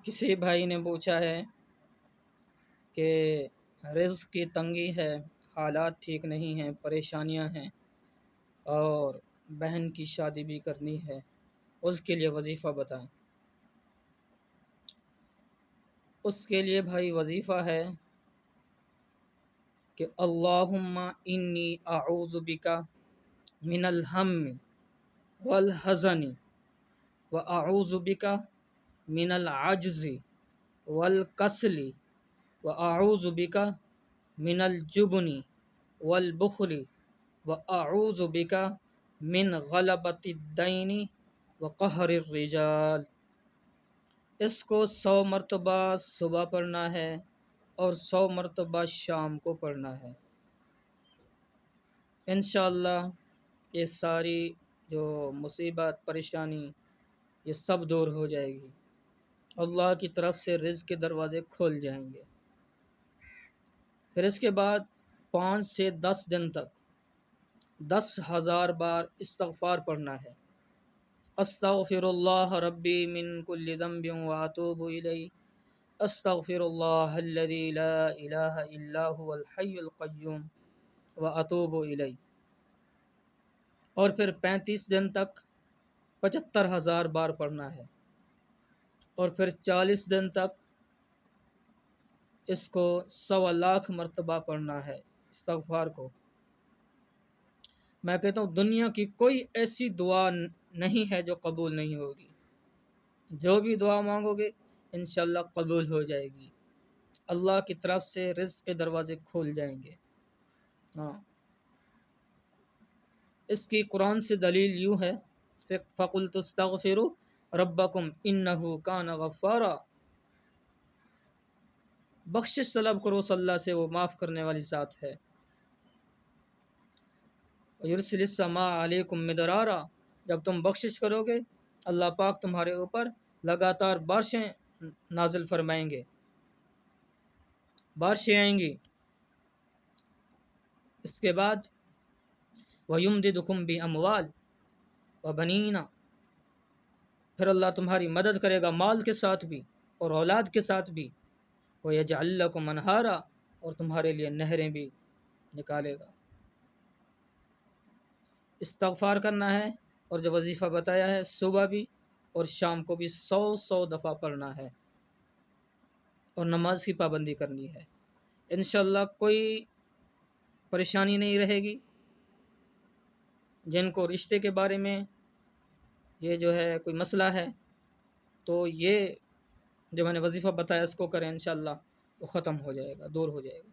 کسی بھائی نے پوچھا ہے کہ رزق کی تنگی ہے، حالات ٹھیک نہیں ہیں، پریشانیاں ہیں اور بہن کی شادی بھی کرنی ہے، اس کے لیے وظیفہ بتائیں۔ اس کے لیے بھائی وظیفہ ہے کہ اللہم انی اعوذ بک من الہم والحزن واعوذ بک من العجز والکسل واعوذ بک من الجبن والبخل واعوذ بک من غلبۃ الدین وقہر الرجال۔ اس کو 100 مرتبہ صبح پڑھنا ہے اور 100 مرتبہ شام کو پڑھنا ہے۔ انشاءاللہ یہ ساری جو مصیبت پریشانی یہ سب دور ہو جائے گی، اللہ کی طرف سے رزق کے دروازے کھول جائیں گے۔ پھر اس کے بعد 5 سے 10 دن تک 10,000 بار استغفار پڑھنا ہے۔ استغفر اللہ ربی من کل ذنب واتوب الیہ، استغفر اللہ الذی لا الہ الا هو الحی القیوم واتوب الیہ۔ اور پھر 35 دن تک 75,000 بار پڑھنا ہے، اور پھر 40 دن تک اس کو 125,000 مرتبہ پڑھنا ہے استغفار کو۔ میں کہتا ہوں دنیا کی کوئی ایسی دعا نہیں ہے جو قبول نہیں ہوگی، جو بھی دعا مانگو گے انشاءاللہ قبول ہو جائے گی، اللہ کی طرف سے رزق کے دروازے کھول جائیں گے۔ ہاں، اس کی قرآن سے دلیل یوں ہے، فَقُلْتُ اسْتَغْفِرُوا رَبَّكُمْ إِنَّهُ كَانَ غَفَّارًا، بخشش طلب کرو صلی اللہ سے، وہ معاف کرنے والی ذات ہے۔ یرسل السماء علیکم مدرارا، جب تم بخشش کرو گے اللہ پاک تمہارے اوپر لگاتار بارشیں نازل فرمائیں گے، بارشیں آئیں گی۔ اس کے بعد وَيُمْدِدُكُمْ بِأَمْوَالٍ وَبَنِينَ، پھر اللہ تمہاری مدد کرے گا مال کے ساتھ بھی اور اولاد کے ساتھ بھی۔ وَيَجْعَلْ لَكُمْ أَنْهَارًا، اور تمہارے لیے نہریں بھی نکالے گا۔ استغفار کرنا ہے، اور جو وظیفہ بتایا ہے صبح بھی اور شام کو بھی 100 دفعہ پڑھنا ہے، اور نماز کی پابندی کرنی ہے۔ انشاءاللہ کوئی پریشانی نہیں رہے گی۔ جن کو رشتے کے بارے میں یہ جو ہے کوئی مسئلہ ہے تو یہ جو میں نے وظیفہ بتایا اس کو کریں، انشاءاللہ وہ ختم ہو جائے گا، دور ہو جائے گا۔